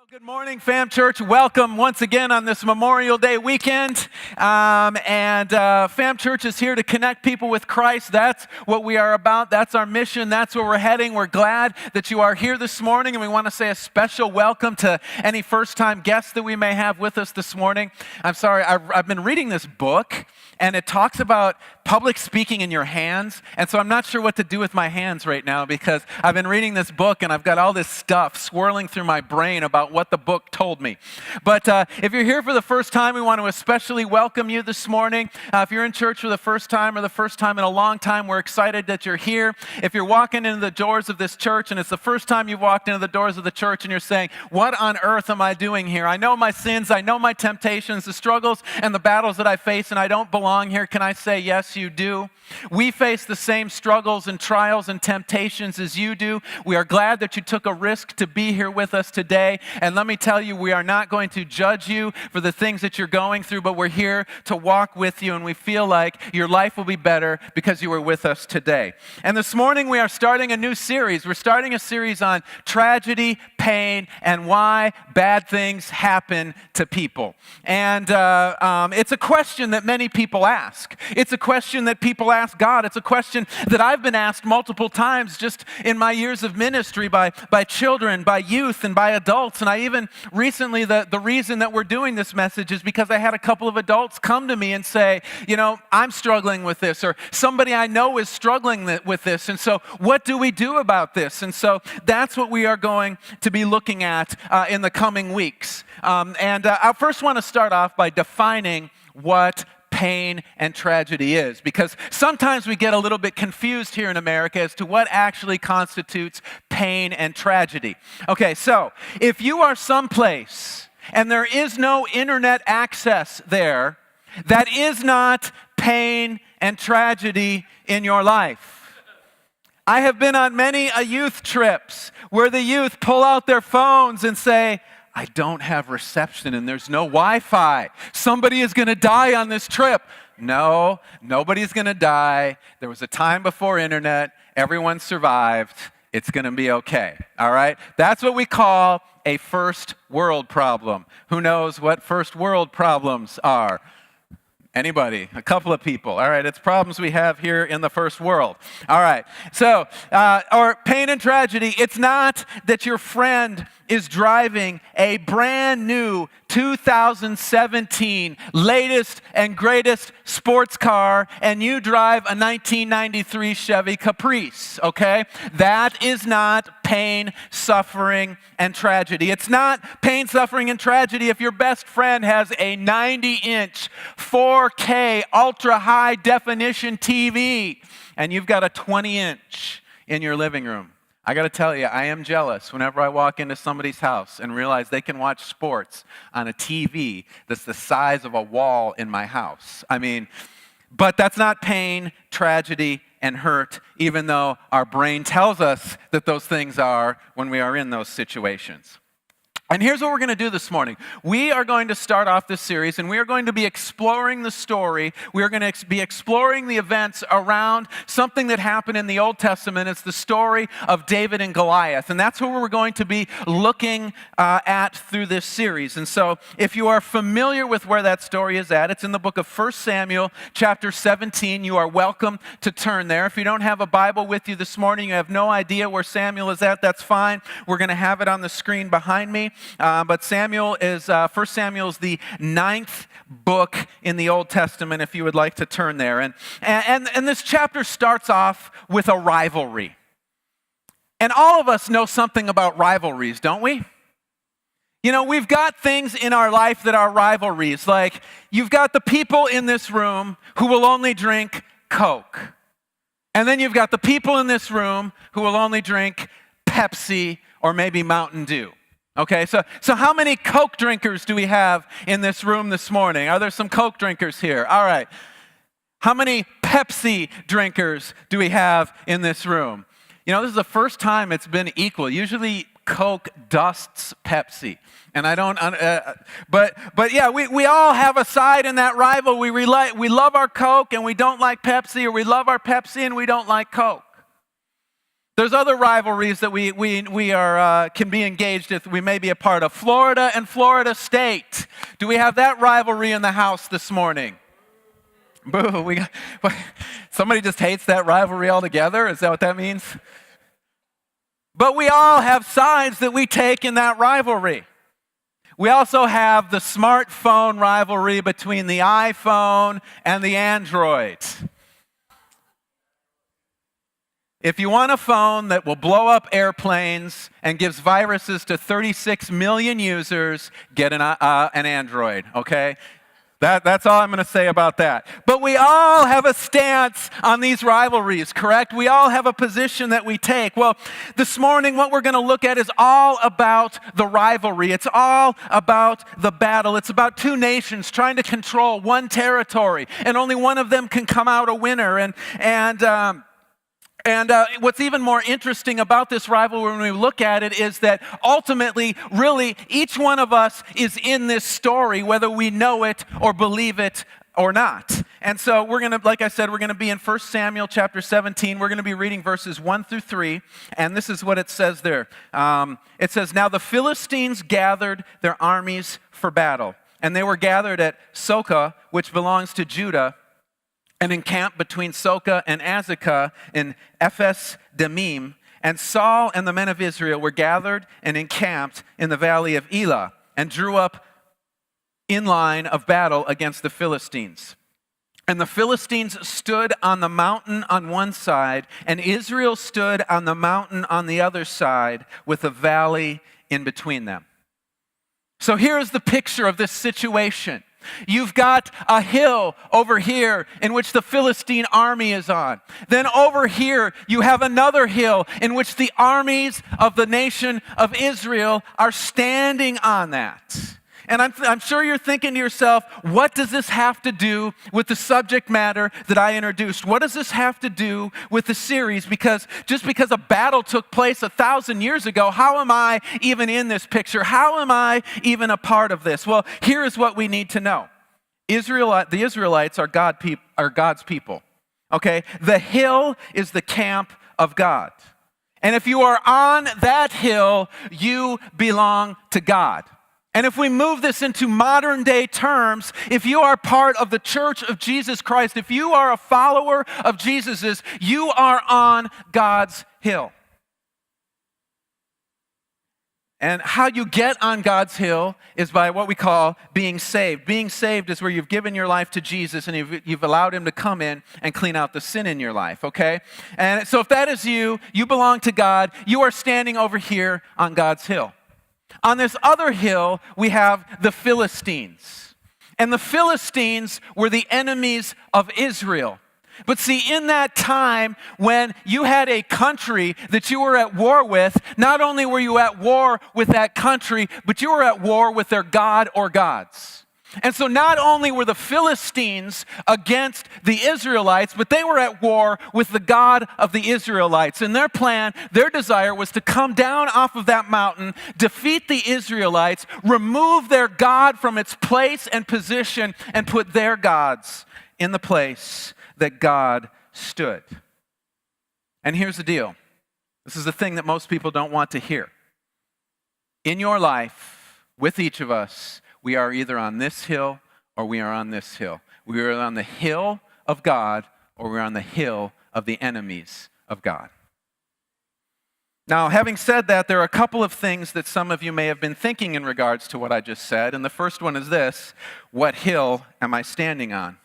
Good morning, Fam Church. Welcome once again on this Memorial Day weekend. Fam Church is here to connect people with Christ. That's what we are about. That's our mission. That's where we're heading. We're glad that you are here this morning, and we want to say a special welcome to any first-time guests that we may have with us this morning. I'm sorry, I've been reading this book, and it talks about public speaking in your hands, and so I'm not sure what to do with my hands right now because I've been reading this book, and I've got all this stuff swirling through my brain about what the book told me. But if you're here for the first time, we want to especially welcome you this morning. If you're in church for the first time or the first time in a long time, we're excited that you're here. If you're walking into the doors of this church and it's the first time you've walked into the doors of the church and you're saying, what on earth am I doing here? I know my sins, I know my temptations, the struggles and the battles that I face, and I don't belong here. Can I say, yes, you do? We face the same struggles and trials and temptations as you do. We are glad that you took a risk to be here with us today. And let me tell you, we are not going to judge you for the things that you're going through, but we're here to walk with you, and we feel like your life will be better because you were with us today. And this morning we are starting a new series. We're starting a series on tragedy, pain, and why bad things happen to people. And it's a question that many people ask. It's a question that people ask God. It's a question that I've been asked multiple times just in my years of ministry by children, by youth, and by adults. And I even recently, the reason that we're doing this message is because I had a couple of adults come to me and say, you know, I'm struggling with this, or somebody I know is struggling with this. And so what do we do about this? And so that's what we are going to be looking at in the coming weeks. I first want to start off by defining what pain and tragedy is, because sometimes we get a little bit confused here in America as to what actually constitutes pain and tragedy. Okay, so if you are someplace and there is no internet access there, that is not pain and tragedy in your life. I have been on many youth trips where the youth pull out their phones and say, I don't have reception and there's no Wi-Fi. Somebody is going to die on this trip. No, nobody's going to die. There was a time before internet. Everyone survived. It's going to be okay. All right? That's what we call a first world problem. Who knows what first world problems are? Anybody? A couple of people. All right, it's problems we have here in the first world. All right, so, or pain and tragedy, it's not that your friend is driving a brand new 2017 latest and greatest sports car and you drive a 1993 Chevy Caprice, okay? That is not pain, suffering, and tragedy. It's not pain, suffering, and tragedy if your best friend has a 90-inch 4K ultra high definition TV and you've got a 20-inch in your living room. I got to tell you, I am jealous whenever I walk into somebody's house and realize they can watch sports on a TV that's the size of a wall in my house. I mean, but that's not pain, tragedy, and hurt, even though our brain tells us that those things are when we are in those situations. And here's what we're going to do this morning. We are going to start off this series, and we are going to be exploring the story. We are going to be exploring the events around something that happened in the Old Testament. It's the story of David and Goliath, and that's what we're going to be looking at through this series. And so if you are familiar with where that story is at, it's in the book of 1 Samuel, chapter 17. You are welcome to turn there. If you don't have a Bible with you this morning, you have no idea where Samuel is at, that's fine. We're going to have it on the screen behind me. But 1 Samuel is the 9th book in the Old Testament, if you would like to turn there. And this chapter starts off with a rivalry. And all of us know something about rivalries, don't we? You know, we've got things in our life that are rivalries. Like, you've got the people in this room who will only drink Coke. And then you've got the people in this room who will only drink Pepsi or maybe Mountain Dew. Okay, so how many Coke drinkers do we have in this room this morning? Are there some Coke drinkers here? All right. How many Pepsi drinkers do we have in this room? You know, this is the first time it's been equal. Usually Coke dusts Pepsi. And I don't, but yeah, we all have a side in that rival. We love our Coke and we don't like Pepsi, or we love our Pepsi and we don't like Coke. There's other rivalries that we are can be engaged with. We may be a part of Florida and Florida State. Do we have that rivalry in the house this morning? Boo! Somebody just hates that rivalry altogether. Is that what that means? But we all have sides that we take in that rivalry. We also have the smartphone rivalry between the iPhone and the Android. If you want a phone that will blow up airplanes and gives viruses to 36 million users, get an Android, okay? That's all I'm going to say about that. But we all have a stance on these rivalries, correct? We all have a position that we take. Well, this morning what we're going to look at is all about the rivalry. It's all about the battle. It's about two nations trying to control one territory, and only one of them can come out a winner. And what's even more interesting about this rivalry when we look at it is that ultimately, really, each one of us is in this story, whether we know it or believe it or not. And so we're going to, like I said, we're going to be in 1 Samuel chapter 17. We're going to be reading verses 1 through 3, and this is what it says there. It says, "Now the Philistines gathered their armies for battle, and they were gathered at Socoh, which belongs to Judah, and encamped between Socoh and Azekah in Ephes Dammim. And Saul and the men of Israel were gathered and encamped in the valley of Elah, and drew up in line of battle against the Philistines. And the Philistines stood on the mountain on one side, and Israel stood on the mountain on the other side, with a valley in between them." So here's the picture of this situation. You've got a hill over here in which the Philistine army is on. Then over here, you have another hill in which the armies of the nation of Israel are standing on that. And I'm sure you're thinking to yourself, what does this have to do with the subject matter that I introduced? What does this have to do with the series? Because just because a battle took place 1,000 years ago, how am I even in this picture? How am I even a part of this? Well, here is what we need to know. The Israelites are God's people. Okay? The hill is the camp of God. And if you are on that hill, you belong to God. And if we move this into modern day terms, if you are part of the church of Jesus Christ, if you are a follower of Jesus's, you are on God's hill. And how you get on God's hill is by what we call being saved. Being saved is where you've given your life to Jesus and you've allowed him to come in and clean out the sin in your life, okay? And so if that is you, you belong to God, you are standing over here on God's hill. On this other hill, we have the Philistines. And the Philistines were the enemies of Israel. But see, in that time when you had a country that you were at war with, not only were you at war with that country, but you were at war with their god or gods. And so not only were the Philistines against the Israelites, but they were at war with the God of the Israelites. And their plan, their desire was to come down off of that mountain, defeat the Israelites, remove their God from its place and position, and put their gods in the place that God stood. And here's the deal. This is the thing that most people don't want to hear. In your life, with each of us, we are either on this hill or we are on this hill. We are on the hill of God or we're on the hill of the enemies of God. Now, having said that, there are a couple of things that some of you may have been thinking in regards to what I just said. And the first one is this: what hill am I standing on?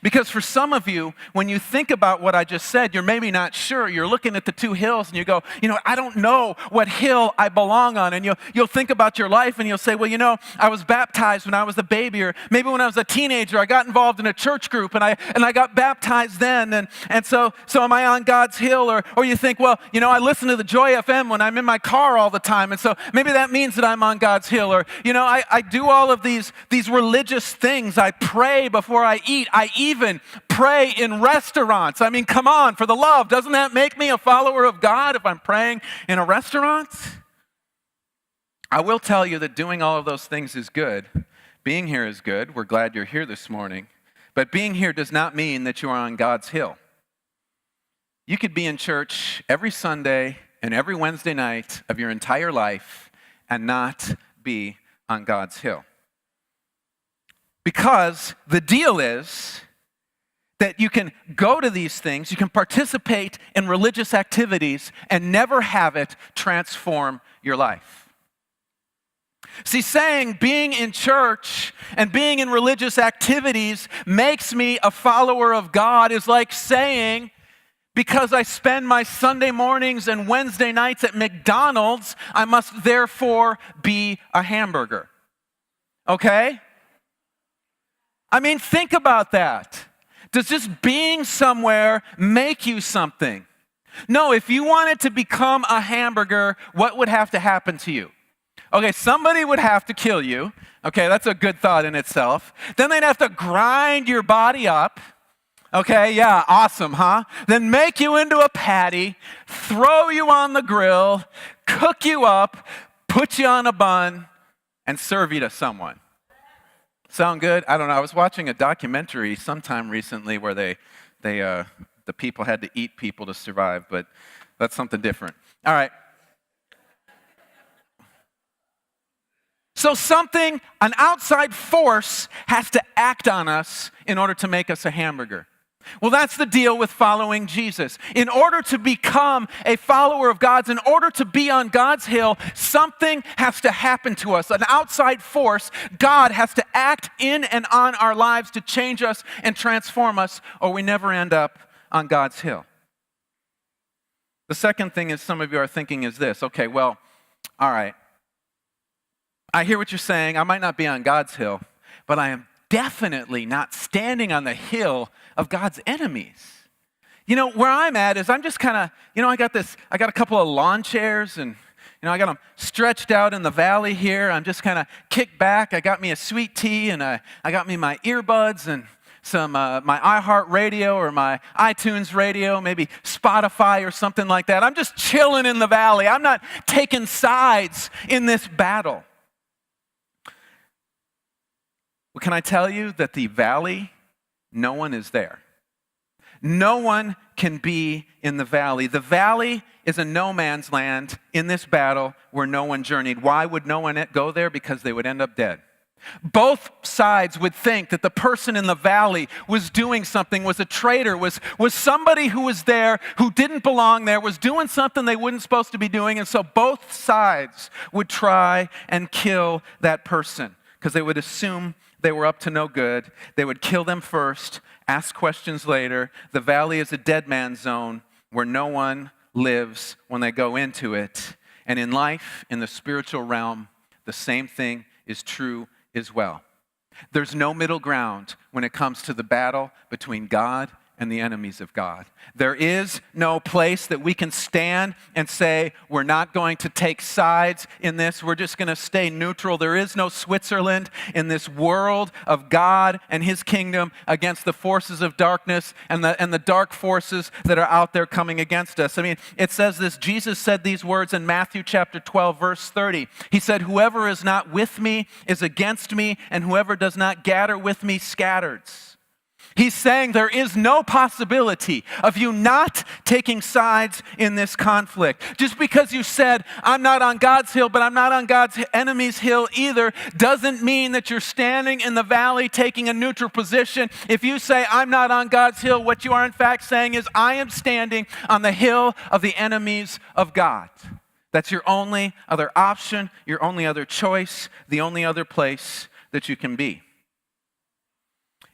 Because for some of you, when you think about what I just said, you're maybe not sure. You're looking at the two hills and you go, I don't know what hill I belong on. And you'll think about your life and you'll say, well, I was baptized when I was a baby, or maybe when I was a teenager, I got involved in a church group and I got baptized then. And so am I on God's hill? Or you think, well, I listen to the Joy FM when I'm in my car all the time. And so maybe that means that I'm on God's hill. Or, I do all of these religious things. I pray before I eat. I even pray in restaurants. I mean, come on, for the love. Doesn't that make me a follower of God if I'm praying in a restaurant? I will tell you that doing all of those things is good. Being here is good. We're glad you're here this morning. But being here does not mean that you are on God's hill. You could be in church every Sunday and every Wednesday night of your entire life and not be on God's hill. Because the deal is that you can go to these things, you can participate in religious activities and never have it transform your life. See, saying being in church and being in religious activities makes me a follower of God is like saying, because I spend my Sunday mornings and Wednesday nights at McDonald's, I must therefore be a hamburger. Okay? I mean, think about that. Does just being somewhere make you something? No, if you wanted to become a hamburger, what would have to happen to you? Okay, somebody would have to kill you. Okay, that's a good thought in itself. Then they'd have to grind your body up. Okay, yeah, awesome, huh? Then make you into a patty, throw you on the grill, cook you up, put you on a bun, and serve you to someone. Sound good? I don't know. I was watching a documentary sometime recently where the people had to eat people to survive, but that's something different. All right. So an outside force has to act on us in order to make us a hamburger. Well, that's the deal with following Jesus. In order to become a follower of God's, in order to be on God's hill, something has to happen to us. An outside force, God has to act in and on our lives to change us and transform us, or we never end up on God's hill. The second thing is some of you are thinking is this, okay, well, all right, I hear what you're saying. I might not be on God's hill, but I am definitely not standing on the hill of God's enemies. You know, where I'm at is I'm just kind of, I got a couple of lawn chairs and, I got them stretched out in the valley here. I'm just kind of kicked back. I got me a sweet tea and I got me my earbuds and some my iHeart radio or my iTunes radio, maybe Spotify or something like that. I'm just chilling in the valley. I'm not taking sides in this battle. Well, can I tell you that the valley, no one is there. No one can be in the valley. The valley is a no man's land in this battle where no one journeyed. Why would no one go there? Because they would end up dead. Both sides would think that the person in the valley was doing something, was a traitor, was somebody who was there who didn't belong there, was doing something they weren't supposed to be doing, and so both sides would try and kill that person because they would assume they were up to no good. They would kill them first, ask questions later. The valley is a dead man's zone where no one lives when they go into it. And in life, in the spiritual realm, the same thing is true as well. There's no middle ground when it comes to the battle between God and the enemies of God. There is no place that we can stand and say, we're not going to take sides in this. We're just going to stay neutral. There is no Switzerland in this world of God and His kingdom against the forces of darkness and the dark forces that are out there coming against us. I mean, it says this, Jesus said these words in Matthew chapter 12, verse 30. He said, whoever is not with me is against me, and whoever does not gather with me scatters. He's saying there is no possibility of you not taking sides in this conflict. Just because you said, I'm not on God's hill, but I'm not on God's enemy's hill either, doesn't mean that you're standing in the valley taking a neutral position. If you say, I'm not on God's hill, what you are in fact saying is, I am standing on the hill of the enemies of God. That's your only other option, your only other choice, the only other place that you can be.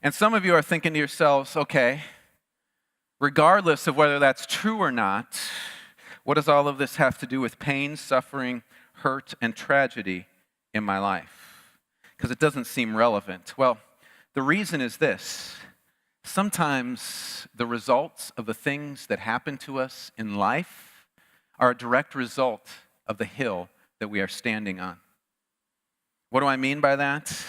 And some of you are thinking to yourselves, okay, regardless of whether that's true or not, what does all of this have to do with pain, suffering, hurt, and tragedy in my life? Because it doesn't seem relevant. Well, the reason is this. Sometimes the results of the things that happen to us in life are a direct result of the hill that we are standing on. What do I mean by that?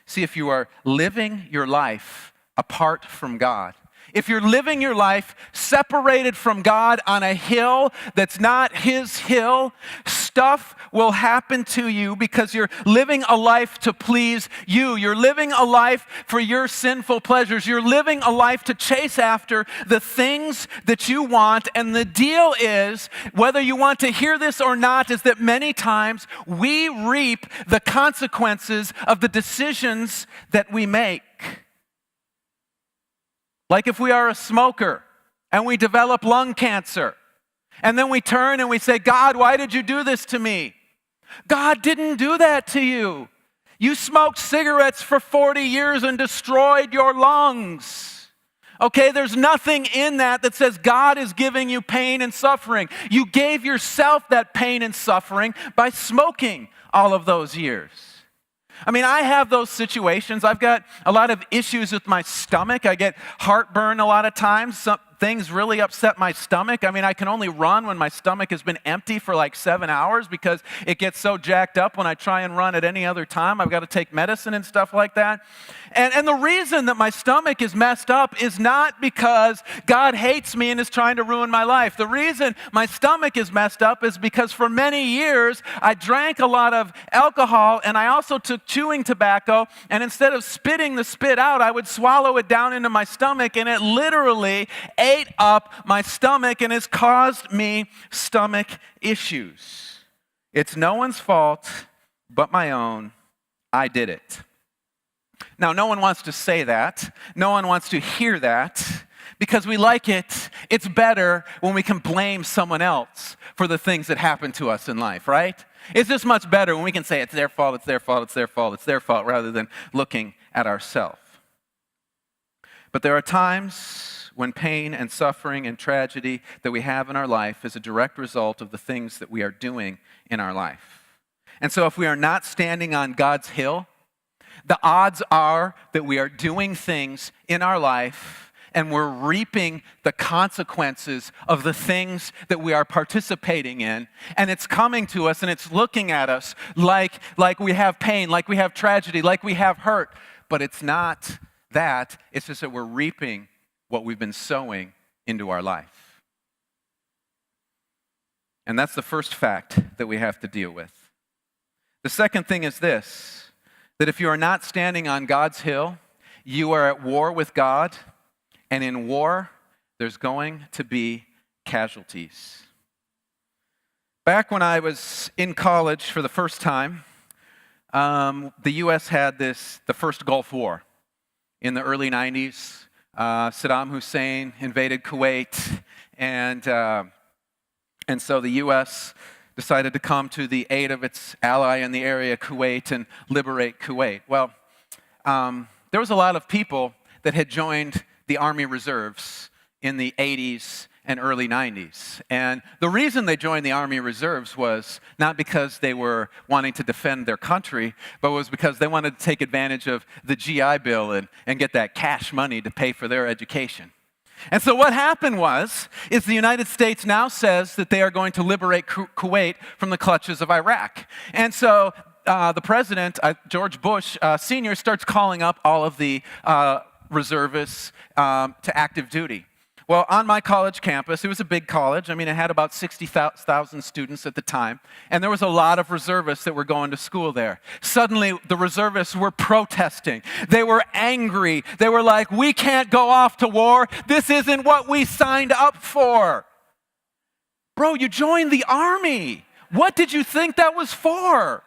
See, if you are living your life apart from God, if you're living your life separated from God on a hill that's not His hill, stuff will happen to you because you're living a life to please you. You're living a life for your sinful pleasures. You're living a life to chase after the things that you want. And the deal is, whether you want to hear this or not, is that many times we reap the consequences of the decisions that we make. Like if we are a smoker and we develop lung cancer, and then we turn and we say, God, why did you do this to me? God didn't do that to you. You smoked cigarettes for 40 years and destroyed your lungs. Okay, there's nothing in that that says God is giving you pain and suffering. You gave yourself that pain and suffering by smoking all of those years. I mean, I have those situations. I've got a lot of issues with my stomach. I get heartburn a lot of times. Some things really upset my stomach. I mean, I can only run when my stomach has been empty for like 7 hours because it gets so jacked up when I try and run at any other time. I've got to take medicine and stuff like that. And the reason that my stomach is messed up is not because God hates me and is trying to ruin my life. The reason my stomach is messed up is because for many years I drank a lot of alcohol and I also took chewing tobacco, and instead of spitting the spit out, I would swallow it down into my stomach, and it literally ate up my stomach and has caused me stomach issues. It's no one's fault but my own. I did it. Now, no one wants to say that. No one wants to hear that because we like it. It's better when we can blame someone else for the things that happen to us in life, right? It's just much better when we can say it's their fault, it's their fault, it's their fault, it's their fault, rather than looking at ourselves. But there are times when pain and suffering and tragedy that we have in our life is a direct result of the things that we are doing in our life. And so if we are not standing on God's hill, the odds are that we are doing things in our life and we're reaping the consequences of the things that we are participating in. And it's coming to us and it's looking at us like we have pain, like we have tragedy, like we have hurt. But it's not that. It's just that we're reaping what we've been sowing into our life. And that's the first fact that we have to deal with. The second thing is this, that if you are not standing on God's hill, you are at war with God, and in war, there's going to be casualties. Back when I was in college for the first time, the U.S. had the first Gulf War in the early 90s. Saddam Hussein invaded Kuwait, and so the U.S. decided to come to the aid of its ally in the area, Kuwait, and liberate Kuwait. Well, there was a lot of people that had joined the Army Reserves in the 80s and early 90s. And the reason they joined the Army Reserves was not because they were wanting to defend their country, but was because they wanted to take advantage of the GI Bill and get that cash money to pay for their education. And so what happened is the United States now says that they are going to liberate Kuwait from the clutches of Iraq. And so the president, George Bush Sr., starts calling up all of the reservists to active duty. Well, on my college campus, it was a big college. I mean, it had about 60,000 students at the time, and there was a lot of reservists that were going to school there. Suddenly, the reservists were protesting. They were angry. They were like, we can't go off to war. This isn't what we signed up for. Bro, you joined the army. What did you think that was for?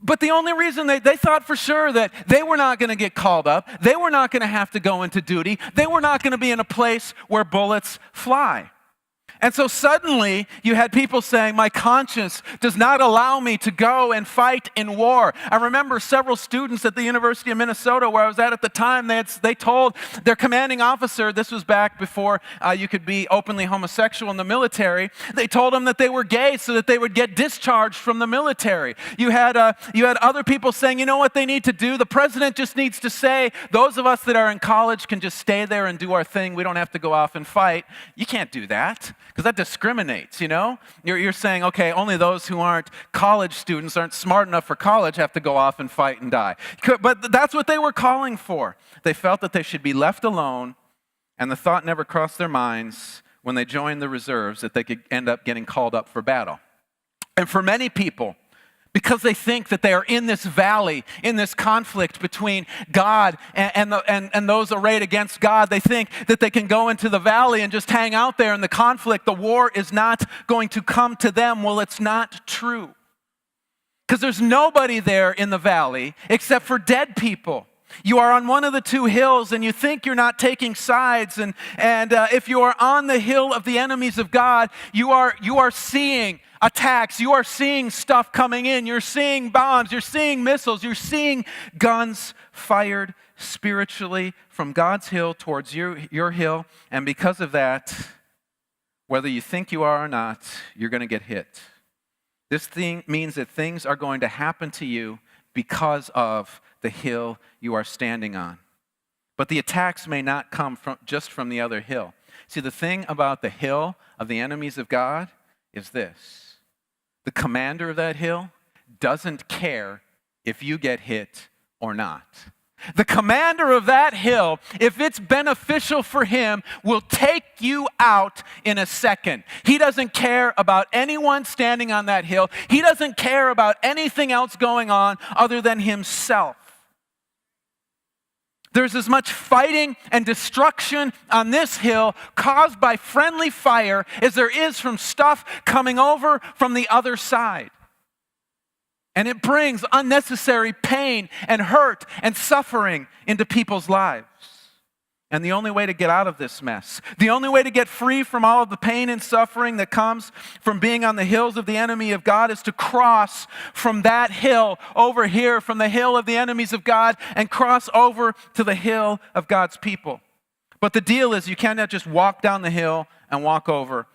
But the only reason they thought for sure that they were not going to get called up, they were not going to have to go into duty, they were not going to be in a place where bullets fly. And so suddenly, you had people saying, my conscience does not allow me to go and fight in war. I remember several students at the University of Minnesota where I was at the time, they told their commanding officer, this was back before you could be openly homosexual in the military, they told them that they were gay so that they would get discharged from the military. You had other people saying, you know what they need to do? The president just needs to say, those of us that are in college can just stay there and do our thing. We don't have to go off and fight. You can't do that. Because that discriminates, you know? You're saying, okay, only those who aren't college students, aren't smart enough for college, have to go off and fight and die. But that's what they were calling for. They felt that they should be left alone And the thought never crossed their minds when they joined the reserves that they could end up getting called up for battle. And for many people, because they think that they are in this valley, in this conflict between God and those arrayed against God, they think that they can go into the valley and just hang out there in the conflict. The war is not going to come to them. Well, it's not true. Because there's nobody there in the valley except for dead people. You are on one of the two hills and you think you're not taking sides. And if you are on the hill of the enemies of God, you are seeing attacks. You are seeing stuff coming in. You're seeing bombs. You're seeing missiles. You're seeing guns fired spiritually from God's hill towards your hill. And because of that, whether you think you are or not, you're going to get hit. This thing means that things are going to happen to you because of the hill you are standing on. But the attacks may not come just from the other hill. See, the thing about the hill of the enemies of God is this. The commander of that hill doesn't care if you get hit or not. The commander of that hill, if it's beneficial for him, will take you out in a second. He doesn't care about anyone standing on that hill. He doesn't care about anything else going on other than himself. There's as much fighting and destruction on this hill caused by friendly fire as there is from stuff coming over from the other side. And it brings unnecessary pain and hurt and suffering into people's lives. And the only way to get out of this mess, the only way to get free from all of the pain and suffering that comes from being on the hills of the enemy of God is to cross from that hill over here, from the hill of the enemies of God, and cross over to the hill of God's people. But the deal is you cannot just walk down the hill and walk over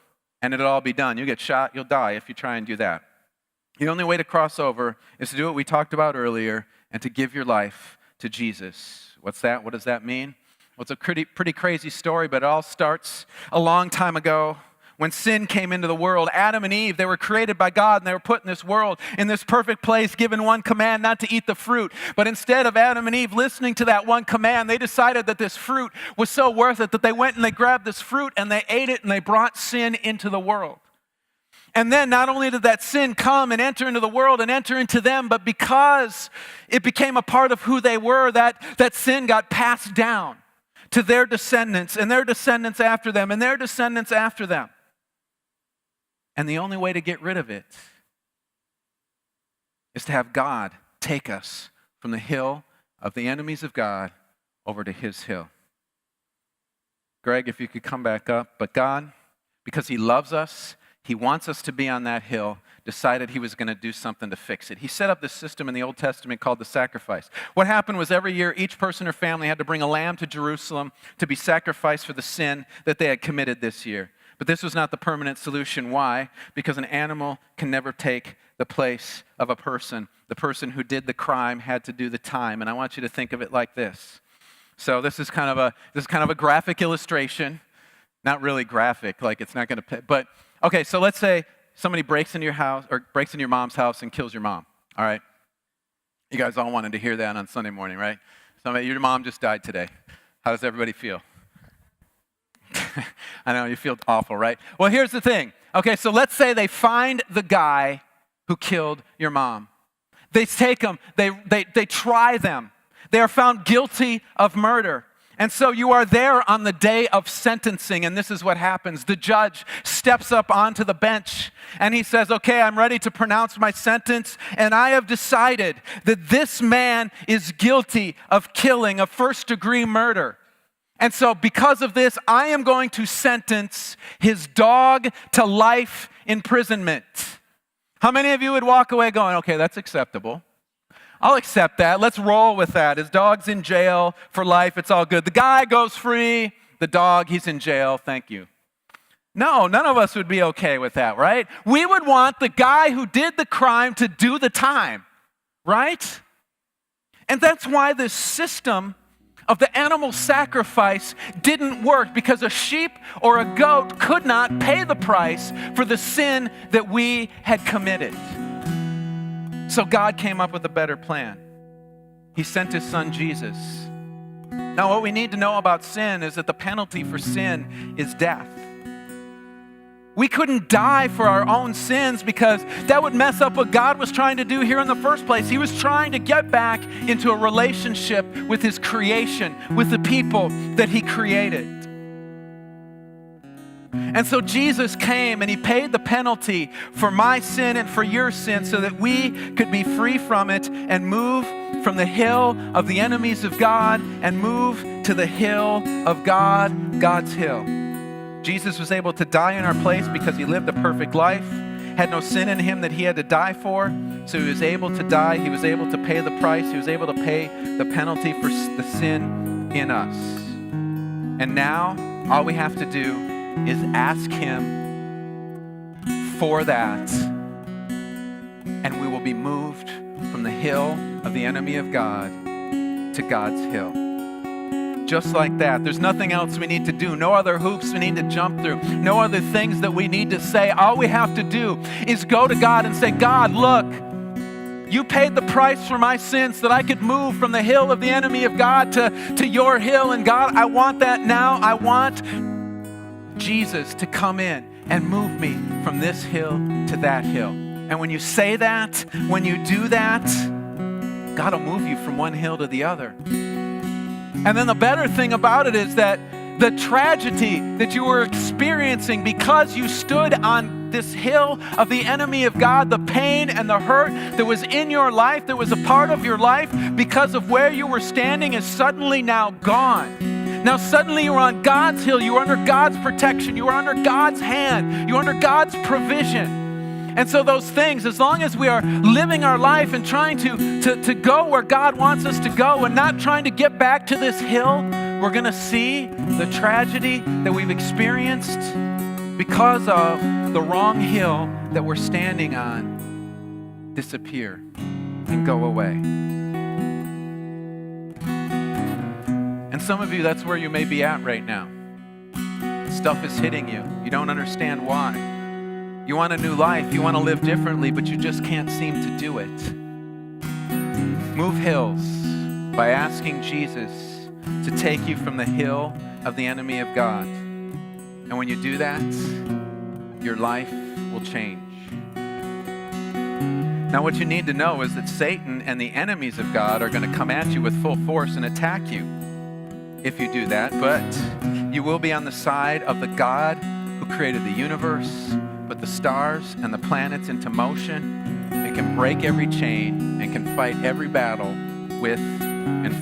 and it'll all be done. You'll get shot, you'll die if you try and do that. The only way to cross over is to do what we talked about earlier and to give your life to Jesus. What's that? What does that mean? Well, it's a pretty crazy story, but it all starts a long time ago when sin came into the world. Adam and Eve, they were created by God and they were put in this world, in this perfect place, given one command not to eat the fruit. But instead of Adam and Eve listening to that one command, they decided that this fruit was so worth it that they went and they grabbed this fruit and they ate it and they brought sin into the world. And then not only did that sin come and enter into the world and enter into them, but because it became a part of who they were, that sin got passed down to their descendants and their descendants after them and their descendants after them. And the only way to get rid of it is to have God take us from the hill of the enemies of God over to his hill. Greg, if you could come back up. But God, because he loves us, he wants us to be on that hill, decided he was going to do something to fix it. He set up this system in the Old Testament called the sacrifice. What happened was every year, each person or family had to bring a lamb to Jerusalem to be sacrificed for the sin that they had committed this year. But this was not the permanent solution. Why? Because an animal can never take the place of a person. The person who did the crime had to do the time. And I want you to think of it like this. So this is kind of a graphic illustration. Not really graphic, like it's not going to, but okay, so let's say somebody breaks into your house or breaks into your mom's house and kills your mom, all right? You guys all wanted to hear that on Sunday morning, right? Your mom just died today. How does everybody feel? I know, you feel awful, right? Well, here's the thing. Okay, so let's say they find the guy who killed your mom. They take them, they try them. They are found guilty of murder. And so you are there on the day of sentencing, and this is what happens. The judge steps up onto the bench, and he says, okay, I'm ready to pronounce my sentence, and I have decided that this man is guilty of killing, of first-degree murder. And so because of this, I am going to sentence his dog to life imprisonment. How many of you would walk away going, okay, that's acceptable? I'll accept that. Let's roll with that. His dog's in jail for life. It's all good. The guy goes free. The dog, he's in jail. Thank you. No, none of us would be okay with that, right? We would want the guy who did the crime to do the time, right? And that's why this system of the animal sacrifice didn't work, because a sheep or a goat could not pay the price for the sin that we had committed. So God came up with a better plan. He sent his son Jesus Now, what we need to know about sin is that the penalty for sin is death. We couldn't die for our own sins because that would mess up what God was trying to do here in the first place. He was trying to get back into a relationship with His creation, with the people that He created. And so Jesus came and He paid the penalty for my sin and for your sin so that we could be free from it and move from the hill of the enemies of God and move to the hill of God, God's hill. Jesus was able to die in our place because He lived a perfect life, had no sin in Him that He had to die for. So He was able to die. He was able to pay the price. He was able to pay the penalty for the sin in us. And now all we have to do is ask Him for that, and we will be moved from the hill of the enemy of God to God's hill. Just like that. There's nothing else we need to do. No other hoops we need to jump through. No other things that we need to say. All we have to do is go to God and say, God, look, You paid the price for my sins so that I could move from the hill of the enemy of God to your hill. And God, I want that now. I want Jesus to come in and move me from this hill to that hill. And when you say that, when you do that, God will move you from one hill to the other. And then the better thing about it is that the tragedy that you were experiencing because you stood on this hill of the enemy of God, the pain and the hurt that was in your life, that was a part of your life because of where you were standing, is suddenly now gone. Now suddenly you're on God's hill, you're under God's protection, you are under God's hand, you're under God's provision. And so those things, as long as we are living our life and trying to go where God wants us to go and not trying to get back to this hill, we're going to see the tragedy that we've experienced because of the wrong hill that we're standing on disappear and go away. And some of you, that's where you may be at right now. Stuff is hitting you. You don't understand why. You want a new life. You want to live differently, but you just can't seem to do it. Move hills by asking Jesus to take you from the hill of the enemy of God. And when you do that, your life will change. Now, what you need to know is that Satan and the enemies of God are going to come at you with full force and attack you if you do that. But you will be on the side of the God who created the universe, put the stars and the planets into motion, and can break every chain and can fight every battle with and